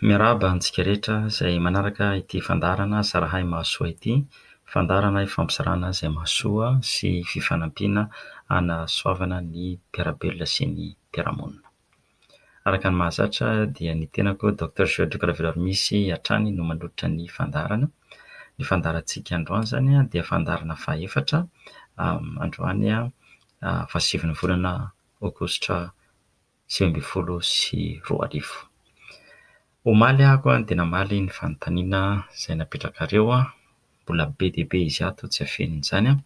Miarahaba antsika rehetra izay manaraka ity fandarana Zarahay Mahasoa ity, fandarana ifampisarana izay mahasoa sy fifanampiana hanasoavana ny mpiarabelona sy ny mpiaramonina. Araka ny mahazatra dia ny tenako Dr Georges Raviloamisy Hatrany no manolotra ny fandarana. Ny fandarantsika androany izany dia fandarana fahaefatra androany fa 7 volana Aogositra 2024. Omaly ahako dia namaly ny fanontaniana izay napetraka reo mbola be dia be izy ato tsy afenin'izany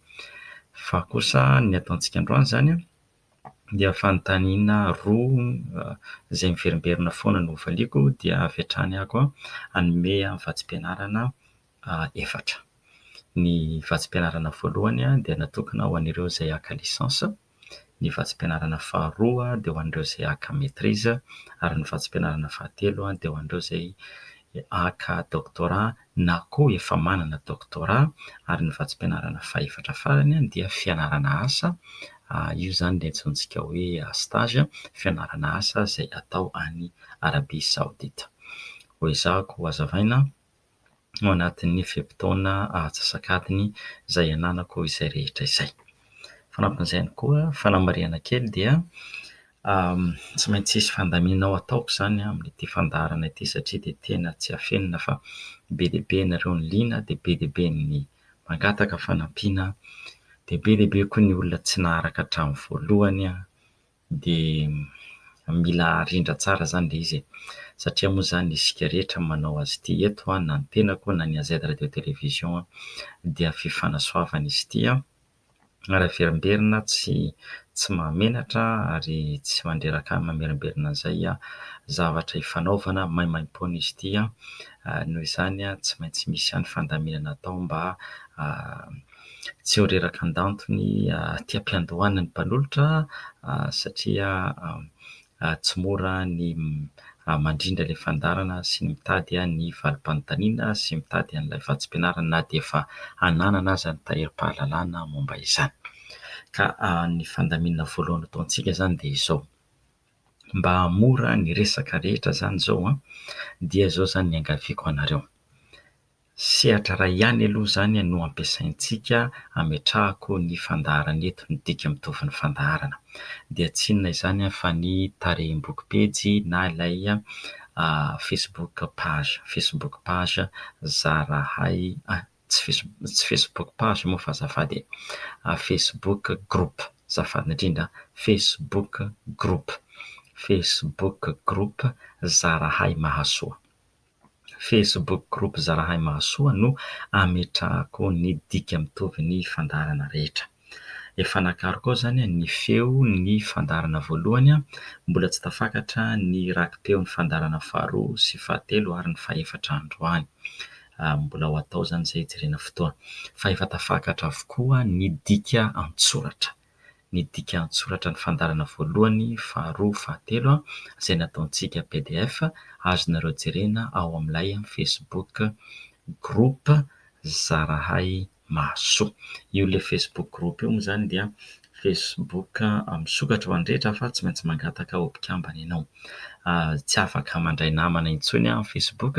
fa kosa ny ataontsika androany izany dia fanontaniana roa izay miverimberina foana no valiako dia avy hatrany ahako hanome vatsim-pianarana 4. Ny vatsim-pianarana voalohany dia natokana ho an'ireo izay haka lisansa, ny vatsim-pianarana faharoa dia ho an'ireo izay haka maîtrise, ary ny vatsim-pianarana fahatelo dia ho an'ireo izay haka doctorat na koa efa manana doctorat, ary ny vatsim-pianarana fahaefatra farany dia fianarana asa. Io izany dia antsointsika hoe stage, fianarana asa izay atao any Arabia Saodita. Ho ezahako ho hazavaina ao anatin'ny fetim-potoana atsasakadiny izay ananako izay rehetra izay. Fanampin'izay ihany koa fanamariana kely dia tsy maintsy hisy fandamina ao ataoko izany amin'ity fandarana ity satria dia tena tsy afenina fa be dia be nareo ny liana, dia be dia be ny mangataka fanampiana, dia be dia be koa ny olona tsy naharaka hatramin'ny voalohany dia mila rindra tsara izany ilay izy satria moa izany isika rehetra manao azy ity eto na ny tenako na ny AZ Radio Télévision dia fifanasoavana izy ity raha verimberina tsy mahamenatra ary tsy mandreraka mamerimberina izay zavatra hifanaovana maimaim-poana izy ity noho izany tsy maintsy misy any fandaminana atao mba tsy ho reraka andantony tiam-piandohana ny mpanolotra satria tsy mora ny mandrindra ilay fandarana sy ny mitady ny valim-panontaniana sy mitady an'ilay vatsim-pianarana na dia efa hananana aza ny tahirim-pahalalana momba izany. Ka ny fandaminana voalohany ataontsika izany dia izao: mba hamora ny resaka rehetra izany izao dia izao izany ny angaviako anareo. Sehatra iray ihany aloha izany no ampiasaintsika hametrahako ny fandaharana eto, ny dika mitovy ny fandaharana. Dia tsy inona izany fa ny tarehim-boky pejy na ilay Facebook page Zarahay, tsy Facebook page moa fa azafady, Facebook group, azafady indrindra, Facebook group Zarahay Mahasoa. Facebook group Zarahay Mahasoa no ametrahako ny dika mitovy ny fandaharana rehetra. Efa nakaro koa izany ny feo ny fandarana voalohany, mbola tsy tafakatra ny rakim-peo ny fandarana faharoa sy fahatelo ary ny fahaefatra androany. Mbola ho atao izany izay hijerena fotoana. Fa efa tafakatra avokoa ny dika an-tsoratra. Ny dika an-tsoratra ny fandarana voalohany, faharoa, fahatelo izay nataontsika PDF azonareo jerena ao amin'ilay Facebook group Zarahay Mahasoa. Io ilay Facebook group io moa izany dia Facebook misokatra ho an'ny fa tsy maintsy mangataka ho mpikambana ianao. Tsy afaka mandray namana intsony Facebook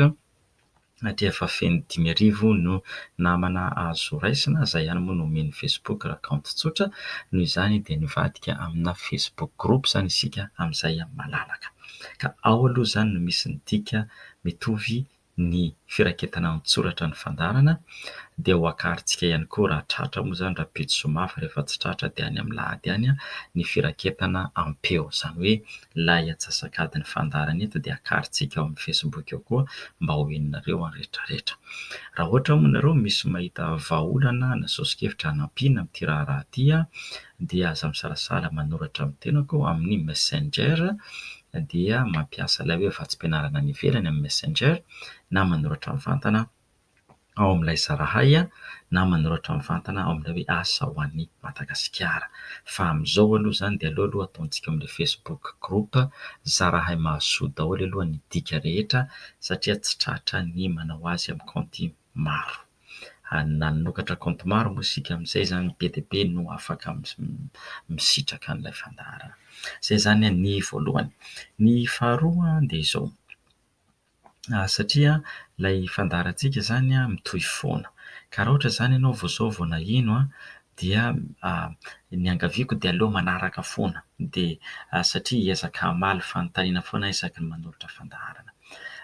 satria efa feno 5,000 no namana azo raisina, izay ihany moa no omeny Facebook account tsotra. Noho izany dia nivadika amina Facebook group izany isika amin'izay malalaka. Ka ao aloha izany no misy ny dika mitovy ny firaketana an-tsoratra ny fandarana, dia ho akarintsika ihany koa raha tratra moa izany, raha pejy somafa rehefa tsy tratra dia any amin'ny lahady any ny firaketana am-peo, izany hoe lay atsasakadiny fandarana eto dia akarintsika ao amin'ny Facebook eo koa mba ho heninareo ny rehetrarehetra. Raha ohatra moa nareo misy mahita vahaolana na saosin-kevitra hanampiana amin'ity raharaha ity dia aza misalasala manoratra amin'ny tenako amin'ny Messenger, dia mampiasa ilay hoe vatsim-pianarana any ivelany amin'ny Messenger, na manoratra mivantana ao amin'ilay Zarahay na manoratra mivantana ao amin'ilay hoe asa ho an'ny Madagasikara. Fa amin'izao aloha izany dia aleo ataontsika amin'ilay Facebook group Zarahay Mahasoa daholo aloha ny dika rehetra satria tsy tratra ny manao azy amin'ny kaonty maro. Na nanokatra kaonty maro moa isika amin'izay izany be dia be no afaka misitraka an'ilay fandaharana. Izay izany ny voalohany. Ny faharoa dia izao: Satria ilay fandaharantsika izany mitohy foana. Ka raha ohatra izany ianao vao zao vao nahino dia ny angaviako dia aleo manaraka foana dia satria hiezaka hamaly fanontaniana foana isaky ny manolotra fandaharana.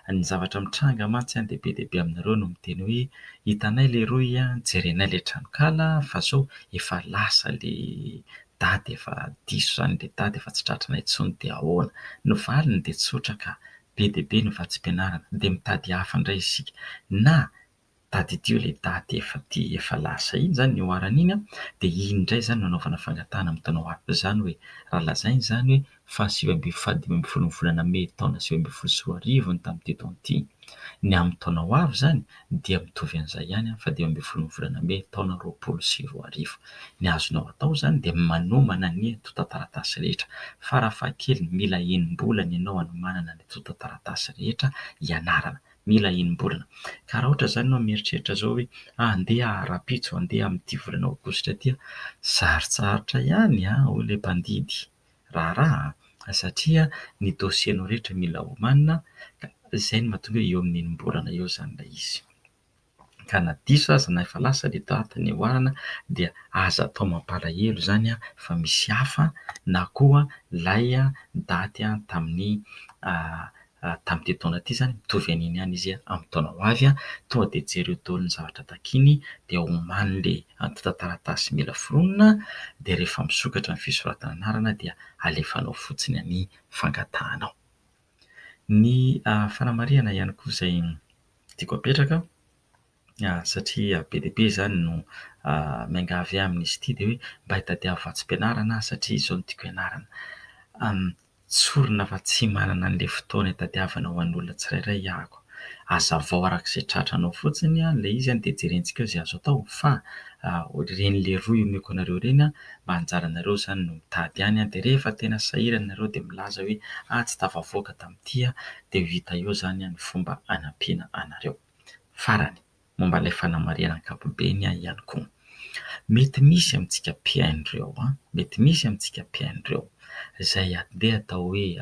Ny zavatra mitranga mantsy dia be dia be aminareo no miteny hoe hitanay ilay roy jerenay ilay tranokala fa zao efa lasa ilay dady efa diso izany ilay dady efa tsy tratranay intsony dia ahoana. Ny valiny dia tsotra ka be dia be ny vatsim-pianarana dia mitady hafa indray isika na tadidio ilay daty efa lasa iny izany ny oharana iny dia iny indray izany no anaovana fangatahana amin'ny taona ho avy izany hoe raha lazaina izany hoe fahadimy ambin'ny folo ny volana May taona 2024 ny tamin'ity taona ity. Ny amin'ny taona ho avy izany dia mitovy an'izay ihany fahadimy ambin'ny folo ny volana May taona 2024. Ny azonao atao izany dia manomana ny antotan-taratasy rehetra. Farafahakeliny mila enim-bolana ianao hanomanana ny antotan-taratasy rehetra ianarana. Mila enim-bolana. Ka raha ohatra izany ianao mieritreritra zao hoe andeha Rapitso, andeha amin'ity volana Aogositra ity sarotsarotra ihany ho ilay mpandidy raharaha satria ny dosienao rehetra mila omanina ka izay no mahatonga eo amin'ny enim-bolana eo izany ilay izy. Ka na diso aza na efa lasa ilay daty ny oharana dia aza atao mampalahelo izany fa misy hafa na koa ilay daty tamin'ny tamin'ity taona ity izany mitovy an'iny ihany izy amin'ny taona ho avy tonga dia jereo daholo ny zavatra takiny dia omany ilay antotan-taratasy mila foronina dia rehefa misokatra ny fisoratana anarana dia alefanao fotsiny ny fangatahanao. Ny fanamarihana ihany koa izay tiako apetraka satria be dia be izany no miangavy amin'izy ity dia hoe mba hitadiava vatsim-pianarana satria izao no tiako ianarana. Tsorina fa tsy manana an'ilay fotoana hitadiavana ho an'olona tsirairay ahako. Hazavao arak'izay tratranao fotsiny ilay izy dia jerentsika izay azo atao fa ren'ilay roy omeko anareo ireny mba anjaranareo izany no mitady ihany dia rehefa tena sahirana ianareo dia milaza hoe tsy tafavoaka tamin'ity dia vita eo izany ny fomba hanampiana anareo. Farany momba ilay fanamarihana ankapobeny ihany koa. Mety misy amintsika mpiain'ireo mety misy amintsika mpiain'ireo izay andeha atao hoe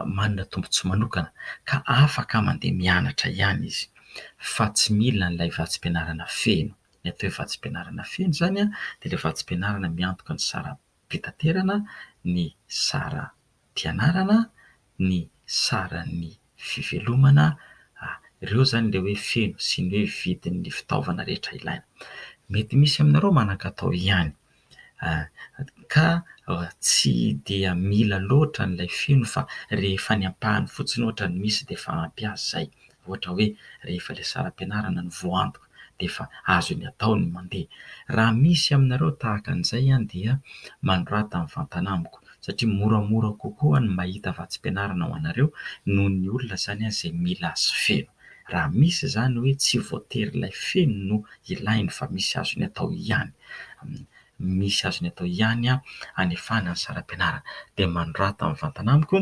manana tombotsoa manokana ka afaka mandeha mianatra ihany izy fa tsy mila n'ilay vatsim-pianarana feno. Ny atao hoe vatsim-pianarana feno izany dia ilay vatsim-pianarana miantoka ny saram-pitaterana, ny saram-pianarana, ny saran'ny fivelomana. Ireo izany ilay hoe feno sy ny hoe vidin'ny fitaovana rehetra ilaina. Mety misy aminareo manan-katao ihany ka tsy dia mila loatra n'ilay feno fa rehefa ny ampahany fotsiny ohatra ny misy dia efa ampy azy izay. Ohatra hoe rehefa ilay saram-pianarana ny voantoka dia efa azo ny atao ny mandeha. Raha misy aminareo tahaka an'izay dia manorata amin'ny vantana amiko satria moramora kokoa ny mahita vatsim-pianarana ho anareo noho ny olona izany izay mila azy feno. Raha misy izany hoe tsy voatery ilay feno no ilainy fa misy azo ny atao ihany. Misy azo ny atao ihany hanefahana ny saram-pianarana dia manorata amin'ny vantana amiko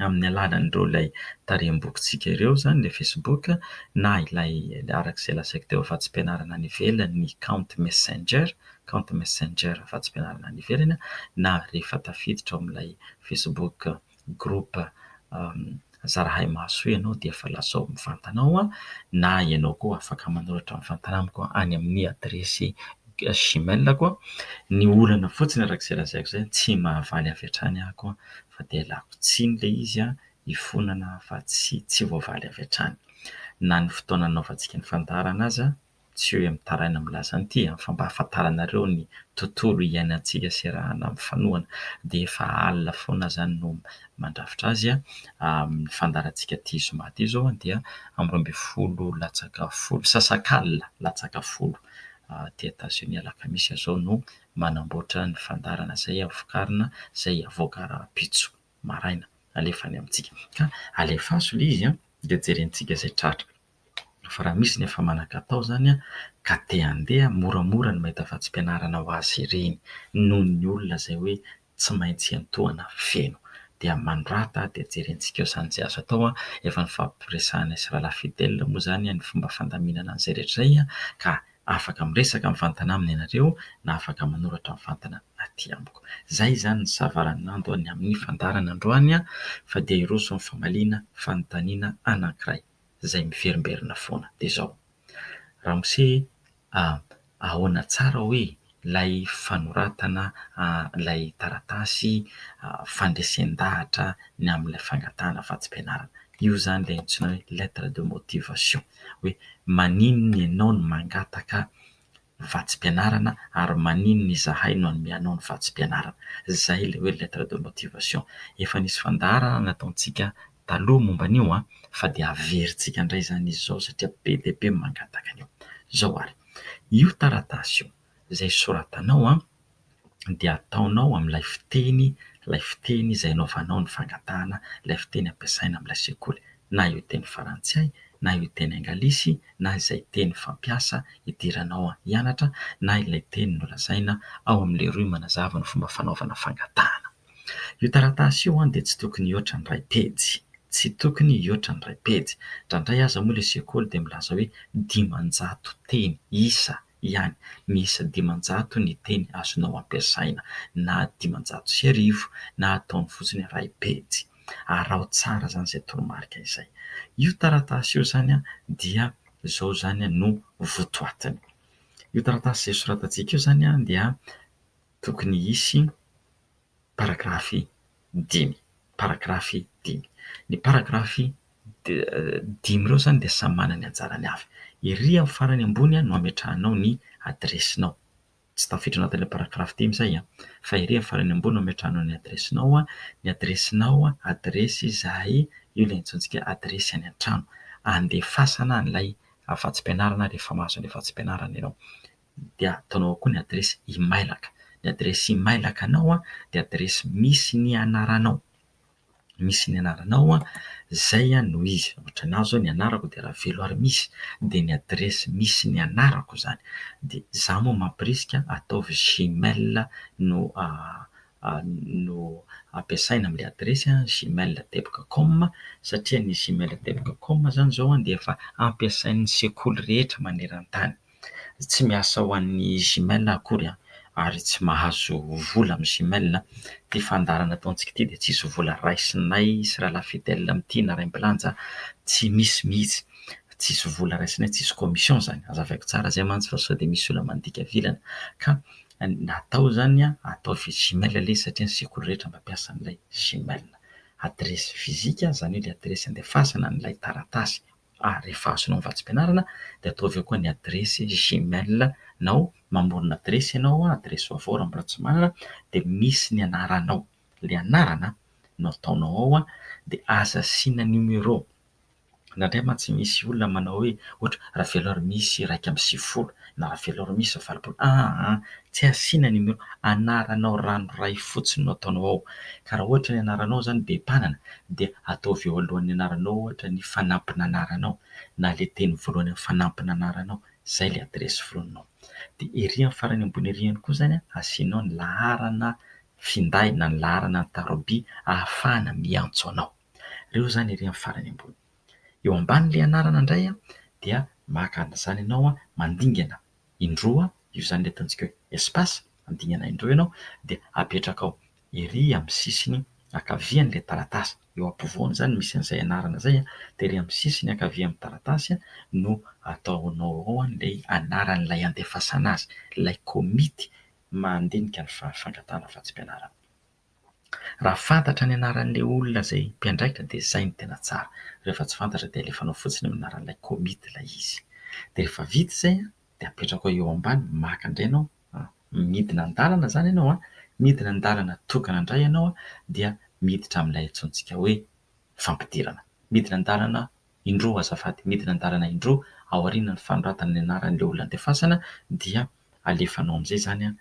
amin'ny alalan'ireo ilay tarehim-bokintsika ireo izany ilay Facebook na ilay arak'izay lazaiko teo vatsim-pianarana any ivelany ny compte messenger vatsim-pianarana any ivelany na rehefa tafiditra ao amin'ilay Facebook groupe Zarahay Mahasoa ianao dia efa lazao mivantanao na ianao koa afaka manoratra amin'ny vantana amiko any amin'ny adresy Gmail-ako. Ny olana fotsiny arak'izay lazaiko izay tsy mahavaly avy hatrany ahako fa dia ialako tsiny ilay izy hifonana fa tsy voavaly avy hatrany. Na ny fotoana nanaovantsika ny fandaharana aza tsy hoe mitaraina milaza an'ity fa mba ahafantaranareo ny tontolo iainantsika sy arahana amin'ny fanohana dia efa alina foana izany no mandrafitra azy. Ny fandaharantsika ity zoma ity izao dia amin'ny 12 Sasakalina latsaka 10 ty Etazonia alakamisy izao no manamboatra ny fandaharana izay avokarina izay avoaka Rapitso maraina alefany amintsika ka alefaso ilay izy dia jerentsika izay tratra. Fa raha misy ny efa manan-katao izany ka te handeha moramora ny mahita vatsim-pianarana ho azy ireny noho ny olona izay hoe tsy maintsy antohana feno dia manorata dia jerentsika eo izany izay azo atao efa ny fampiresahana sy Rahalafidel moa izany ny fomba fandaminana an'izay rehetra izay ka afaka miresaka mivantana aminy ianareo na afaka manoratra mivantana aty amiko. Zay zany ny zavaran'ando ny amin'ny fandarana androany fa dia iroso ny famaliana fanontaniana anankiray zay miverimberina foana dia zao. Ramose ahoana tsara hoe ilay fanoratana ilay taratasy fandresen-dahatra ny amin'ilay fangatahana vatsim-pianarana. Io zany ilay antsoina hoe lettre de motivation, hoe maninona ianao no mangataka vatsim-pianarana ary maninona izahay no hanome anao ny vatsim-pianarana. Zay ilay hoe lettre de motivation. Efa nisy fandaharana nataontsika taloha momba an'io fa dia averintsika indray zany izy zao satria be dia be mangataka an'io. Zao ary, io taratasy io izay soratanao dia ataonao amin'ilay fiteny izay anaovanao ny fangatahana, ilay fiteny ampiasaina amin'ilay sekoly, na io teny farantsay, na io teny anglisy, na izay teny fampiasa idiranao hianatra, na ilay teny nolazaina ao amin'ilay roy manazava ny fomba fanaovana fangatahana. Io taratasy io dia tsy tokony hihoatra ny 2 pejy. Tsy tokony hihoatra ny 2 pejy. Indraindray aza moa ilay sekoly dia milaza hoe 500 teny isa ihany. Miisa 500 ny teny azonao ampiasaina, na 550 na ataony fotsiny 2 pejy. Arao tsara zany izay toromarika izay. Io taratasy io zany dia zao zany no votoatiny. Io taratasy izay soratantsika io zany dia tokony hisy paragrafy 5. Paragrafy 5. Ny paragrafy 5 ireo zany dia samy manana ny anjarany avy. Ery amin'ny farany ambony no ametrahanao ny adresinao. Tsy tafiditra anatin'ilay paragrafy 5 izay fa ery amin'ny farany ambony no ametrahanao ny adresinao. Ny adresinao adresy izay io ilay antsointsika adresy any an-trano, andefasana an'ilay vatsim-pianarana rehefa mahazo ilay vatsim-pianarana ianao. Dia ataonao koa ny adresy emailaka. Ny adresy emailaka anao dia adresy misy ny anaranao. Misy ny anaranao zay no izy. Ohatra ny azo ny anarako dia Ravelo ary misy, dia ny adresy misy ny anarako zany. Dia za moa mampirisika ataovy Gmail no ampiasaina amin'ilay adresy gmail.com, satria ny gmail.com zany zao dia efa ampiasain'ny sekoly rehetra maneran-tany. Tsy miasa ho an'ny Gmail akory ary tsy mahazo vola amin'ny Gmail. Ty fandarana ataontsika ity dia tsisy vola raisinay sy raha lafidel amin'ity na raim-bilanja tsy misy mihitsy. Tsisy vola raisinay, tsisy commission zany. Azavaiko tsara zay mantsy fa sao dia misy olona mandika vilana. Ka natao zany ataovy Gmail ilay satria ny sekoly rehetra mampiasa an'ilay Gmail. Adresy fizika zany hoe ilay adresy andefasana an'ilay taratasy rehefa azonao ny vatsim-pianarana, dia ataovy eo koa ny adresy Gmail nao. Mamorona adresy ianao, adresy vaovao raha mbola tsy manana, dia misy ny anaranao. Ilay anarana no ataonao ao dia aza asiana numéro. Indraindray mantsy misy olona manao hoe ohatra Ravelo ary misy 120 na Ravelo ary misy 80. Tsy asiana numéro, anaranao ranoray fotsiny no ataonao ao. Ka raha ohatra ny anaranao zany be mpanana dia ataovy eo alohan'ny anaranao ohatra ny fanampina anaranao, na ilay teny voalohany amin'ny fanampina anaranao. Zay ilay adresy vorononao. Dia ery amin'ny farany ambony ery ihany koa zany asianao ny laharana finday na ny laharana tarobia ahafahana miantso anao. Ireo zany ery amin'ny farany ambony. Eo ambanin'ilay anarana indray dia maka an'izany ianao mandingana indroa, io zany ilay ataontsika hoe espace, mandingana indroa ianao dia apetraka ao ery amin'ny sisiny ankavian'ilay taratasy. Eo ampovoany zany misy an'izay anarana zay dia ery amin'ny sisiny ankavia amin'ny taratasy no ataonao ao ilay anaran'ilay andefasana azy, ilay komity mandinika ny fangatahana vatsim-pianarana. Raha fantatra ny anaran'ilay olona izay mpiandraikitra dia izay no tena tsara. Rehefa tsy fantatra dia alefanao fotsiny amin'ny anaran'ilay komity ilay izy. Dia rehefa vita izay dia apetraka eo ambany, maka indray ianao, midina an-dalana zany ianao midina an-dalana tokana indray ianao dia miditra amin'ilay antsointsika hoe fampidirana. Midina an-dalana indroa azafady, midina an-dalana indroa ao aorian'ny fanoratana ny anaran'ilay olona andefasana dia alefanao amin'izay zany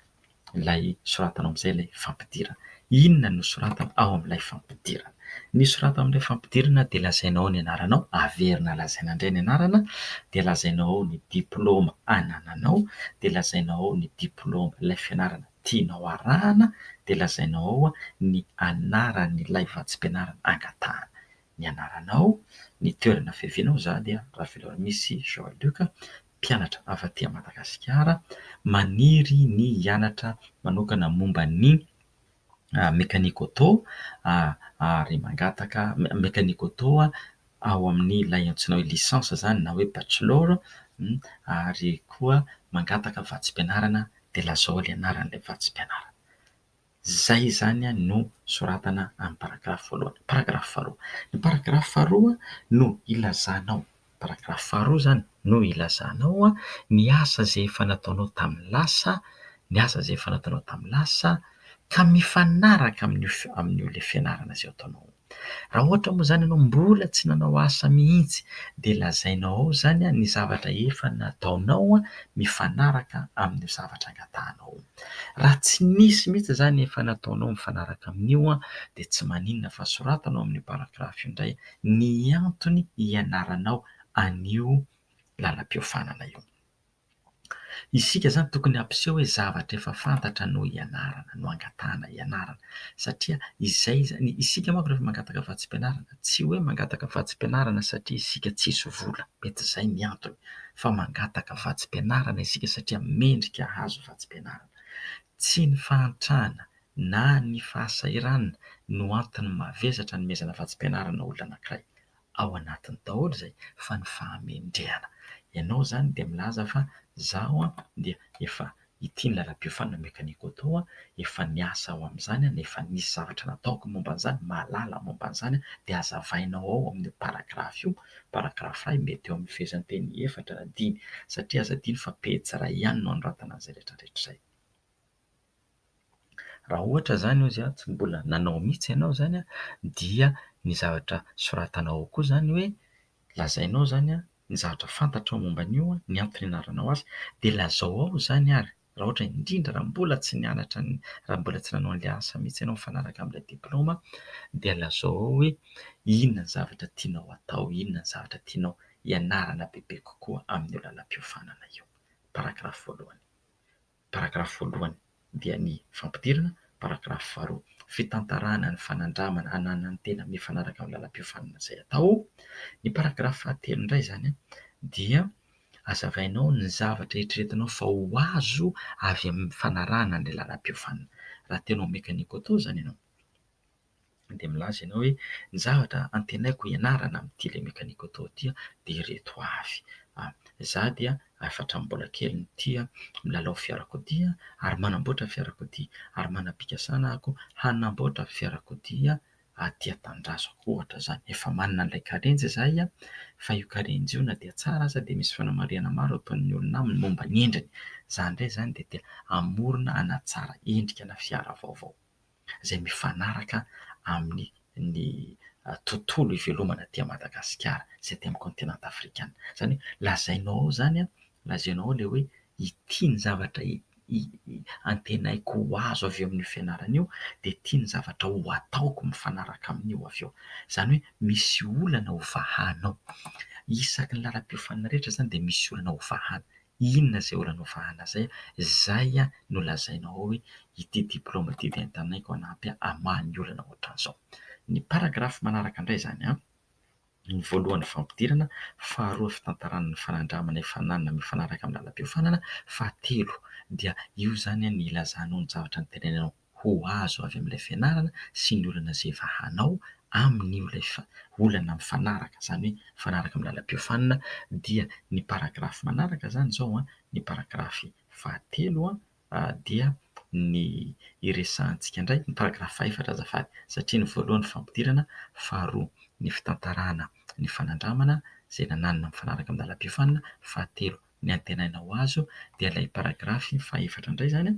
ilay soratanao amin'izay ilay fampidirana. Inona no soratana ao amin'ilay fampidirana? Ny soratana amin'ilay fampidirana dia lazainao ny anaranao, averina lazaina indray ny anarana, dia lazainao ao ny diplôma anananao, dia lazainao ao ny diplôma ilay fianarana tianao arahana, dia lazainao ao ny anaran'ilay vatsim-pianarana angatahana. Ny anaranao, ny toerana fiavianao, za dia Ravelo ary misy Jean-Luc, mpianatra avy aty Madagasikara maniry ny hianatra manokana momba ny mekanika auto ary mangataka mekanika auto ao amin'ny ilay antsoina hoe lisansa zany na hoe bachelor ary koa mangataka vatsim-pianarana dia lazao ilay anaran'ilay vatsim-pianarana. Zay zany no soratana amin'ny paragrafy voalohany. Paragrafy faharoa, ny paragrafy faharoa no ilazanao paragrafy faharoa zany no ilazanao ny asa izay efa nataonao tamin'ny lasa, ny asa izay efa nataonao tamin'ny lasa ka mifanaraka amin'io fianarana izay ataonao. Raha ohatra moa zany ianao mbola tsy nanao asa mihitsy dia lazainao ao zany ny zavatra efa nataonao mifanaraka amin'io zavatra angatahanao. Raha tsy nisy mihitsy zany efa nataonao mifanaraka amin'io dia tsy maninona fa soratanao amin'ny paragrafy indray ny antony hianaranao an'io lalam-piofanana io. Isika zany tokony hampiseho hoe zavatra efa fantatra no hianarana, no angatahana hianarana satria izay zany isika manko rehefa mangataka vatsim-pianarana tsy hoe mangataka vatsim-pianarana satria isika tsisy vola, mety izay ny antony, fa mangataka vatsim-pianarana isika satria mendrika hahazo vatsim-pianarana. Tsy ny fahantrahana na ny fahasahiranana no antony mavesatra nomezana vatsim-pianarana olona anankiray. Ao anatiny daholo izay fa ny fahamendrehana. Ianao zany dia milaza fa izaho dia efa ity ny lalam-piofanana mekanika auto efa niasa ao amin'izany nefa nisy zavatra nataoko momba an'izany, mahalala momba an'izany dia hazavainao ao amin'io paragrafy io. Paragrafy iray mety eo amin'ny fehezanteny 4 na 5 satria aza adiny fa pejy iray ihany no anoratana an'izay rehetrarehetra izay. Raha ohatra zany izy tsy mbola nanao mihitsy ianao zany dia ny zavatra soratanao koa zany hoe lazainao zany ny zavatra fantatrao momba an'io, ny antony ianaranao azy dia lazao ao zany ary. Raha ohatra indrindra raha mbola tsy nianatra, raha mbola tsy nanao an'ilay asa mihitsy ianao mifanaraka amin'ilay diplaoma dia lazao ao hoe inona ny zavatra tianao atao, inona ny zavatra tianao hianarana bebe kokoa amin'io lalam-piofanana io. Paragrafy voalohany. Paragrafy voalohany dia ny fampidirana. Paragrafy faharoa fitantarana ny fanandramana ananan'ny tena mifanaraka amin'ny lalam-piofanana izay atao. Ny paragrafy fahatelo indray zany dia hazavainao ny zavatra eritreretinao fa ho azo avy amin'ny fanarahana an'ilay lalam-piofanana. Raha tianao mekanika auto zany ianao dia milaza ianao hoe ny zavatra antenaiko hianarana amin'ity ilay mekanika auto ity dia ireto avy. Izaho dia efa hatramin'ny mbola kely ny tia milalao fiarakodia ary manamboatra fiarakodia ary manam-pikasana ako hanamboatra fiarakodia aty an-tanindrazoko ohatra zany. Efa manana an'ilay karenjy izahay fa io karenjy io na dia tsara aza dia misy fanamariana maro ataon'ny olona aminy momba ny endriny. Izany indray zany dia tena hamorona hanatsara endrikana fiara vaovao izay mifanaraka amin'ny tontolo ivelomana aty Madagasikara sy aty amin'ny kontinanta afrikana. Izany hoe lazainao ao zany lazainao ao ilay hoe ity ny zavatra antenaiko ho azo avy eo amin'io fianarana io dia ity ny zavatra ho ataoko mifanaraka amin'io avy eo. Izany hoe misy olana ho vahanao. Isaky ny lalam-piofanana rehetra zany dia misy olana ho vahana. Inona izay olana ho vahana izay? Izay no lazainao ao hoe ity diplaoma ity dia entanaiko hanampy hamaha ny olana ohatran'izao. Ny paragrafy manaraka indray zany ny voalohany fampidirana, faharoa fitantarana ny fanandramana efananana mifanaraka amin'ny lalam-piofanana, fahatelo dia io zany ny ilazanao ny zavatra nitenenanao ho azo avy amin'ilay fianarana sy ny olana izay vahanao amin'io ilay olana mifanaraka, izany hoe mifanaraka amin'ny lalam-piofanana. Dia ny paragrafy manaraka zany izao ny paragrafy fahatelo dia ny iresahantsika indray ny paragrafy fahaefatra azafady satria ny voalohany fampidirana, faharoa ny fitantarana ny fanandramana izay nananana mifanaraka amin'ny lalam-piofanana, fahatelo ny antenainao azo. Dia ilay paragrafy fahaefatra indray zany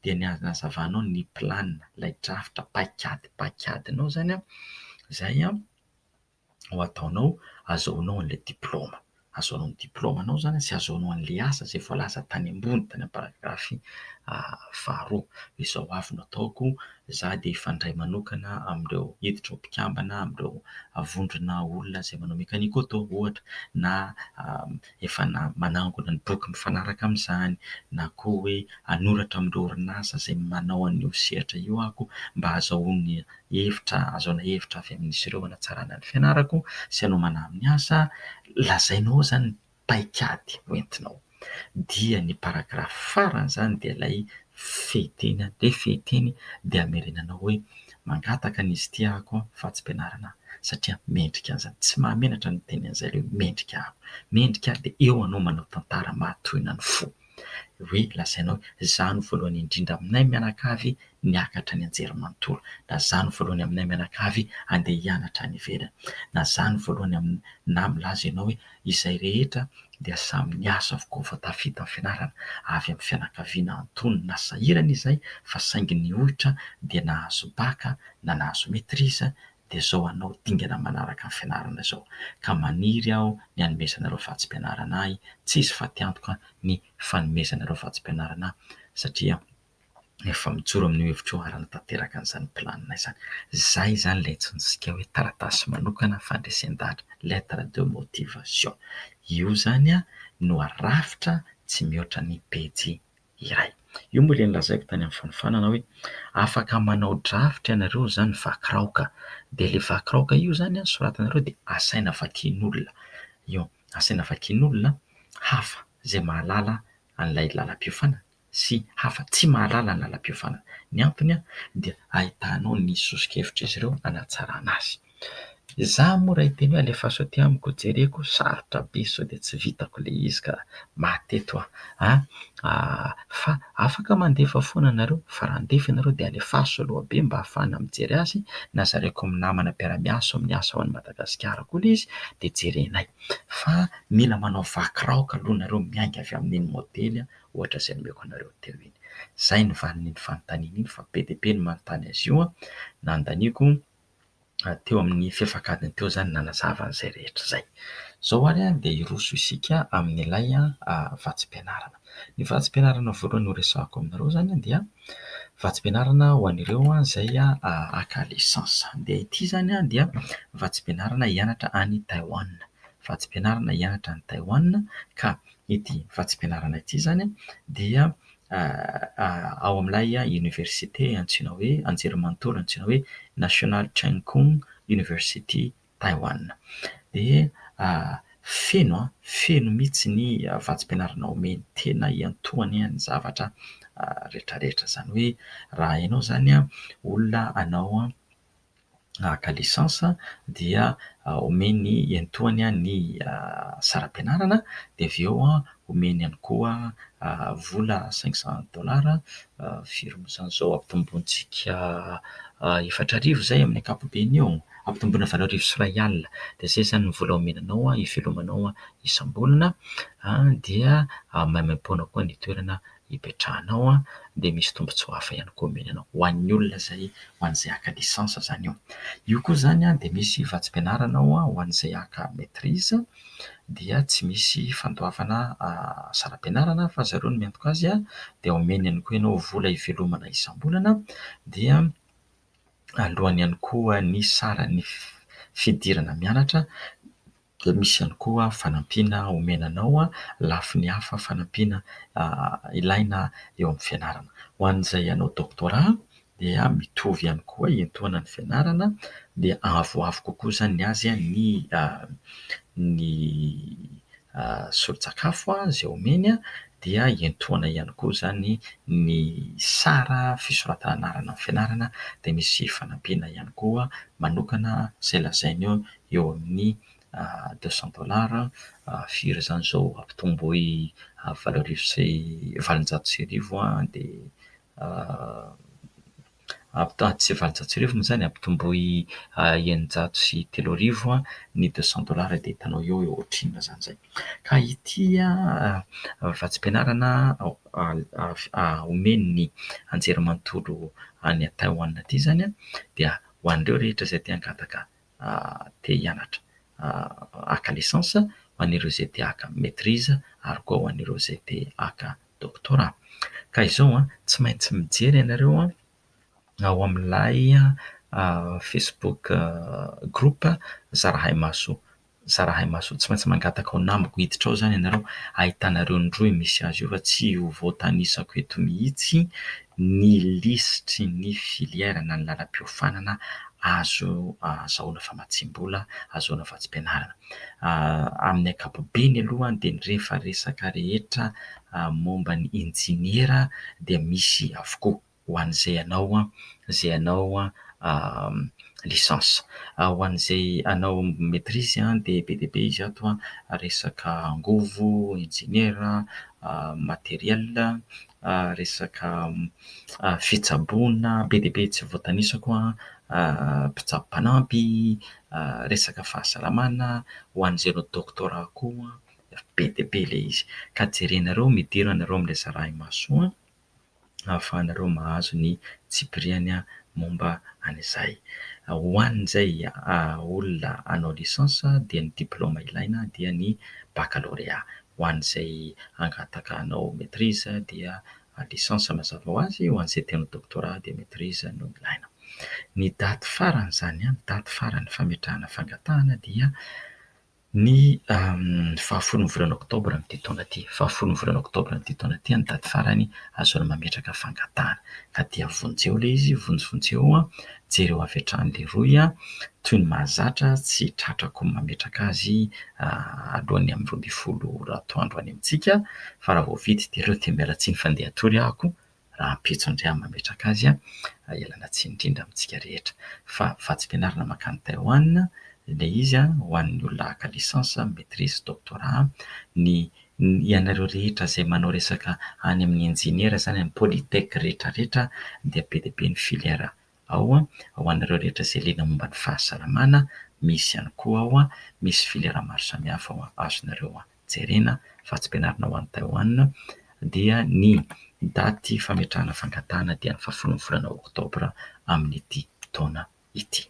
dia ny hazavanao ny planina, ilay drafitra paikadinao zany izay ho ataonao ahazoanao an'ilay diplaoma. Ahazoanao ny diplaomanao zany sy ahazoanao an'ilay asa izay voalaza tany ambony tany amin'ny paragrafy faharoa. Izao avy no ataoko, izaho dia hifandray manokana amin'ireo hiditra ho mpikambana, amin'ireo vondrona olona izay manao mekanika auto ohatra, na efa manangona ny boky mifanaraka amin'izany, na koa hoe hanoratra amin'ireo orinasa izay manao an'io sehatra io ahako mba ahazoana hevitra avy amin'izy ireo hanatsarana ny fianarako sy hanomana amin'ny asa. Lazainao ao zany paikady hoentinao. Dia ny paragrafy farany zany dia ilay fehiteny, le fehiteny dia ameriananao hoe mangataka an'izy ity ahako vatsim-pianarana satria mendrika an'izany. Tsy mahamenatra ny teny an'izay ilay mendrika ahako. Mendrika dia eo anao manao tantara mahatohina ny fo. Hoe lazainao hoe izaho no voalohany indrindra aminay mianakavy niakatra ny anjerimanontolo, na izaho no voalohany aminay mianakavy andeha hianatra any ivelany, na izaho no voalohany na milaza ianao hoe izay rehetra dia samy niasa avokoa vao tafita amin'ny fianarana avy amin'ny fianakaviana antonony na sahirana izay fa saingy nihohitra dia nahazo baka na nahazo maîtrise dia izao anao dingana manaraka ny fianarana izao. Ka maniry aho ny hanomezanareo vatsim-pianarana ahy, tsy izy fa ty antoka ny fanomezanareo vatsim-pianarana ahy satria efa mijoro amin'ny hevitro arana tanteraka an'izany planinay izany. Izay zany ilay antsointsika hoe taratasy manokana fandresen-dahatra, lettre de motivation. Io zany no arafitra tsy mihoatra ny pejy iray. Io moa ilay nolazaiko tany amin'ny fanofanana hoe afaka manao drafitra ianareo zany vaky-raoka, dia ilay vaky-raoka io zany soratanareo dia asaina vakian'olona. Io asaina vakian'olona hafa izay mahalala an'ilay lalam-piofanana sy hafa tsy mahalala ny lalam-piofanana. Ny antony dia ahitanao ny sosokevitra izy ireo hanatsarana azy. Izaho moa raha hiteny hoe alefa sao ty amiko jereko sarotra be sao dia tsy vitako ilay izy ka mateto aho. Fa afaka mandefa foana ianareo, fa raha handefa ianareo dia alefaso aloha be mba ahafahana mijery azy, na zareko amin'ny namana mpiara-miasa miasa ao an'i Madagasikara koa ilay izy dia jerenay. Fa mila manao vaky-raoka aloha ianareo miainga avy amin'iny modely ohatra izay nomeko anareo teo iny. Izay ny valin'iny fanontaniana iny fa be dia be ny manontany azy io nandaniako teo amin'ny fiafakadiny teo zany nanazava an'izay rehetra izay. Izao ary dia hiroso isika amin'ilay vatsim-pianarana. Ny vatsim-pianarana voalohany horesahako aminareo zany dia vatsim-pianarana ho an'ireo izay haka lisansa. Dia ity zany dia vatsim-pianarana hianatra any Taiwan. Vatsim-pianarana hianatra any Taiwan, ka ity vatsim-pianarana ity zany dia ao amin'ilay université antsoina hoe anjerimanontolo antsoina hoe National Cheng Kung University Taiwan. Dia feno mihitsy ny vatsim-pianarana omeny, tena iantohany ny zavatra rehetrarehetra. Izany hoe raha ianao zany olona hanao haka lisansa dia omeny iantohany ny saram-pianarana, dia avy eo omeny ihany koa vola $500 firy moa izany izao ampitombointsika 4,000 izay amin'ny ankapobeny eo, ampitomboina 4,000 alina. Dia izay zany ny vola omenanao hivelomanao isam-bolana. Dia maimaim-poana koa ny toerana hipetrahanao, dia misy tombotsoa hafa ihany koa omenanao ho an'ny olona izay ho an'izay haka lisansa zany io. Io koa zany dia misy vatsim-pianarana ho an'izay haka maîtrise, dia tsy misy fandoavana saram-pianarana fa zareo no miantoka azy dia omeny ihany koa ianao vola hivelomana isam-bolana. Dia alohany ihany koa ny saran'ny fidirana mianatra dia misy ihany koa fanampiana omenanao lafiny hafa fanampiana ilaina eo amin'ny fianarana. Ho an'izay hanao doctorat dia mitovy ihany koa iantohana ny fianarana, dia avoavo kokoa zany ny azy ny solon-tsakafo izay omeny, dia iantohana ihany koa zany ny sara fisoratana anarana amin'ny fianarana, dia misy fanampiana ihany koa manokana izay lazainy eo amin'ny $200 firy zany izao ampitomboy valonjato dia tsy valonjato moa zany, ampitomboy 903 ny $200 dia hitanao eo ohatrinona zany izay. Ka ity vatsim-pianarana omeny ny anjerimanontolo any Taiwan ity zany dia ho an'ireo rehetra izay te hangataka te hianatra haka lisansa, ho an'ireo izay te haka maîtrise, ary koa ho an'ireo izay te haka doctorat. Ka izao tsy maintsy mijery ianareo ao amin'ilay Facebook group Zarahay Maso. Zarahay Maso, tsy maintsy mangataka ao namako hiditra ao zany ianareo, ahitanareo indroy misy azy io fa tsy ho voatanisako eto mihitsy ny lisitry ny filière na ny lalam-piofanana azo azahoana famatsiam-bola, azahoana vatsim-pianarana. Amin'ny ankapobeny aloha dia ny rehefa resaka rehetra momba ny injiniera dia misy avokoa ho an'izay anao lisansa. Ho an'izay anao maîtrise dia be dia be izy ato resaka angovo, injiniera, materiel, resaka fitsaboana, be dia be tsy voatanisako mpitsabo mpanampy, resaka fahasalamana. Ho an'izay anao doctorat koa be dia be ilay izy, ka jerenareo midiro anareo amin'ilay Sarahamasoa ahafahanareo mahazo ny tsipiriany momba an'izay. Ho an'izay olona hanao lisansa dia ny diplaoma ilaina dia ny baccalauréat. Ho an'izay hangataka hanao maîtrise dia lisansa mazava ho azy. Ho an'izay te hanao doctorat dia maîtrise no ilaina. Ny daty farany izany daty farany fametrahana fangatahana dia ny 10 volana oktobra amin'ity taona ity. 10 volana oktobra amin'ity taona ity ny daty farany ahazoana mametraka fangatahana. Ka dia vonjeo ilay izy, vonjeo jereo avy hatrany ilay roy toy ny mahazatra tsy tratrako mametraka azy alohan'ny amin'ny 12 ratoandro any amintsika, fa raha vao vita dia ireo dia miala tsiny fandeha atory ahako raha ampitso indray mametraka azy ialana tsiny indrindra amintsika rehetra. Fa vatsim-pianarana makany Taïwan ilay izy ho an'ny olona haka lisansa, maîtrise, doctorat. Ny ianareo rehetra izay manao resaka any amin'ny injiniera izany, amin'ny polytech rehetrarehetra dia be dia be ny filière ao. Ho anareo rehetra izay liana momba ny fahasalamana, misy ihany koa misy filière maro samihafa azonareo jerena. Vatsim-pianarana ho an'ny Taïwan dia ny daty fametrahana fangatahana dia ny 10 volana oktobra amin'ity taona ity.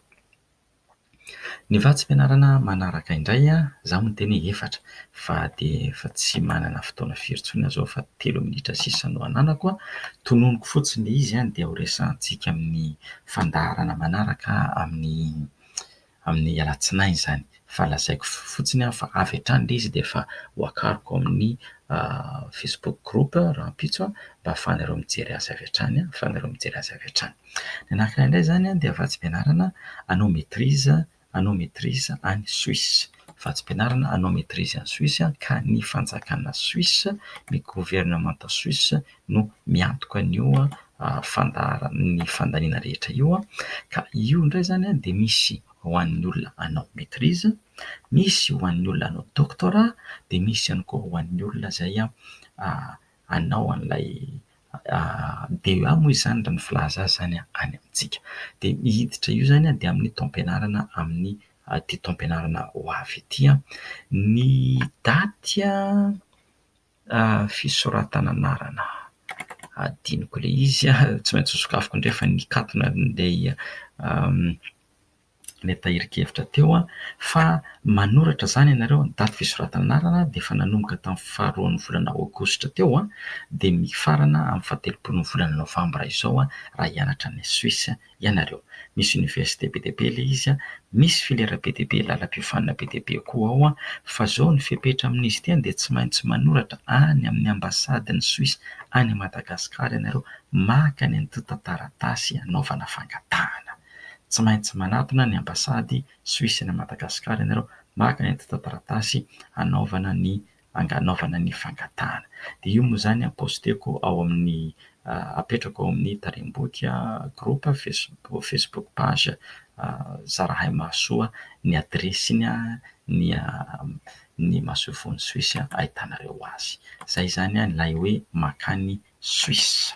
Ny vatsim-pianarana manaraka indray izaho miteny efatra fa dia efa tsy manana fotoana firy intsony zao fa 3 minitra sisa no ananako. Tononoko fotsiny izy dia ho resahantsika amin'ny fandaharana manaraka amin'ny alatsinainy izany. Fa lazaiko fotsiny fa avy hatrany ilay izy dia efa hoakariko amin'ny Facebook group raha ampitso mba ahafahanareo mijery azy avy hatrany, Ny anankiray indray izany dia vatsim-pianarana hanao maîtrise any Suisse. Vatsim-pianarana hanao maîtrise any Suisse ka ny fanjakana Suisse, ny gouvernement Suisse no miantoka an'io ny fandaniana rehetra io. Ka io indray izany dia misy ho an'ny olona hanao maîtrise, misy ho an'ny olona hanao doctorat, dia misy ihany koa ho an'ny olona izay hanao an'ilay DEA moa izany raha ny filaza azy izany any amintsika. Dia hiditra io izany dia amin'ny taom-pianarana amin'ny ity taom-pianarana ho avy ity. Ny daty fisoratana anarana adinoko ilay izy tsy maintsy sokafiko indray fa nikatona an'ilay tahirikevitra teo fa manoratra izany ianareo ny daty fisoratana anarana dia efa nanomboka tamin'ny 2 volana aogositra teo dia mifarana amin'ny 17 volana novambra izao raha hianatra any Suisse ianareo. Misy université be dia be ilay izy, misy filière be dia be, lalam-piofanana be dia be koa ao. Fa izao ny fepetra amin'izy ity dia tsy maintsy manoratra any amin'ny ambasadiny Suisse any Madagasikara ianareo maka ny an'ity taratasy hanaovana fangatahana. Tsy maintsy manatona ny ambasady Suisse any Madagasikara ianareo maka ny an'ity taratasy hanaovana ny fangatahana. Dia io moa izany posteko ao amin'ny apetrako ao amin'ny tarem-boky groupe Facebook page Sarahamasoa ny adresiny ny Masofony Suisse ahitanareo azy. Izay izany ilay hoe makany Suisse.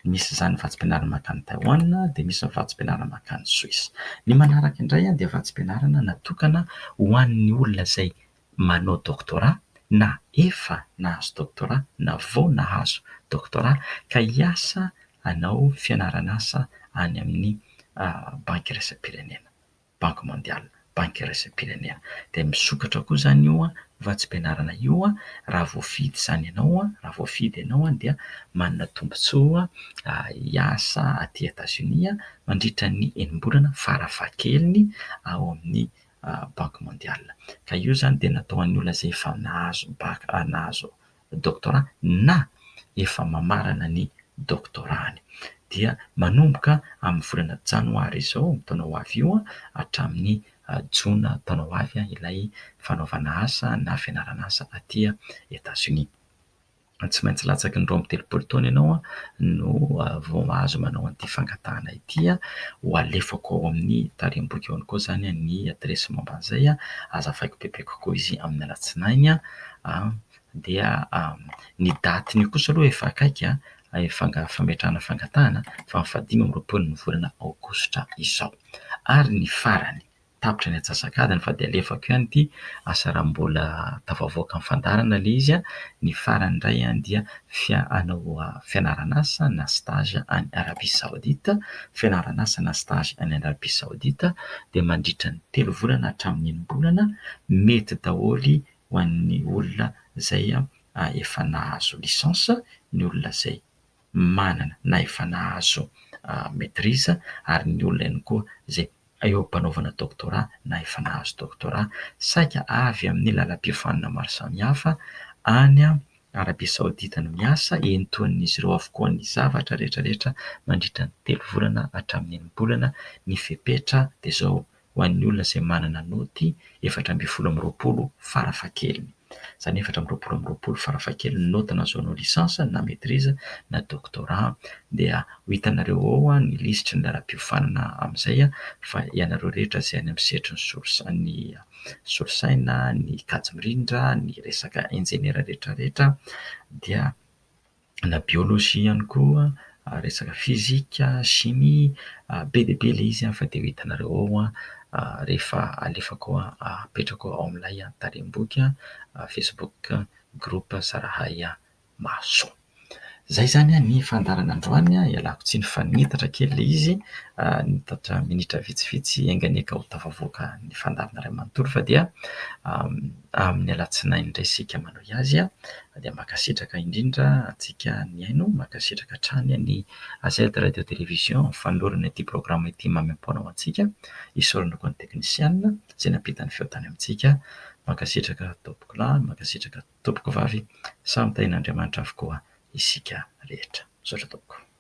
Misy izany vatsim-pianarana makany Taïwan dia misy vatsim-pianarana makany Suisse. Ny manaraka indray dia vatsim-pianarana natokana ho an'ny olona izay manao doctorat na efa nahazo doctorat na vao nahazo doctorat ka hiasa hanao fianarana asa any amin'ny banky iraisam-pirenena, banque mondiale, banky iraisam-pirenena. Dia misokatra koa izany io vatsim-pianarana io raha voafidy izany ianao, raha voafidy ianao dia manana tombotsoa hiasa aty États-Unis mandritra ny enim-bolana farafahakeliny ao amin'ny banque mondiale. Ka io izany dia natao an'ny olona izay efa nahazo doctorat na efa mamarana ny doctorat-any. dia manomboka amin'ny volana janoary izao taona ho avy io hatramin'ny jona taona ho avy ilay fanaovana asa na fianarana asa aty États-Unis. Tsy maintsy latsaky ny roa amby telopolo taona ianao no vao mahazo manao an'ity fangatahana ity ho alefako ao amin'ny tarem-boky ao koa izany ny adresy momba an'izay azavaiko bebe kokoa izy amin'ny alatsinainy dia ny datiny kosa aloha efa akaiky fametrahana fangatahana fa 25 ny volana aogositra izao ary ny farany tapitra ny atsasakadiny fa dia alefako ihany ity asa raha mbola tafavoaka amin'ny fandarana ilay izy ny farany indray dia hanao fianarana asa na stage any Arabia Saodita, fianarana asa na stage any Arabia Saodita dia mandritra ny 3 volana hatramin'ny 1 bolana mety daholo ho an'ny olona izay efa nahazo lisansa, ny olona izay manana na efa nahazo maîtrise ary ny olona ihany koa izay eo am-panaovana doctorat na efa nahazo doctorat saika avy amin'ny lalam-piofanana maro samihafa any Arabia Saodita no miasa entoan'izy ireo avokoa ny zavatra rehetrarehetra mandritra ny 3 volana hatramin'ny 1 bolana ny fepetra dia izao ho an'ny olona izay manana naoty 420 farafahakeliny. Izany 420 farafahakeliny naoty nahazoanao lisansa na maîtrise na doctorat dia ho hitanareo ao ny lisitry ny lalam-piofanana amin'izay fa ianareo rehetra izay any amin'ny sehatry ny solosaina, ny kajy mirindra, ny resaka enjenera rehetrarehetra dia na biôlôzia ihany koa, resaka fizika, chimie, be dia be ilay izy fa dia ho hitanareo ao rehefa alefako apetrako ao amin'ilay tarem-boky Facebook groupe Sarahay Mahasoa. Izay izany ny fandarana androany ialako tsiny fa nitatra kely ilay izy nitatra minitra vitsivitsy enganiaka ho tafavoaka ny fandarana iray manontolo fa dia amin'ny alatsinainy indray isika manohy azy dia mankasitraka indrindra antsika ny aino mankasitraka hatrany ny AZ radio télévision fanolorana ity programa ity mamem-poana ao antsika isorana koa ny teknisiana izay nampita ny feo tany amintsika mankasitraka tompoko lahy mankasitraka tompoko vavy samy tahin'Andriamanitra avokoa isika rehetra. Misaotra tompoko.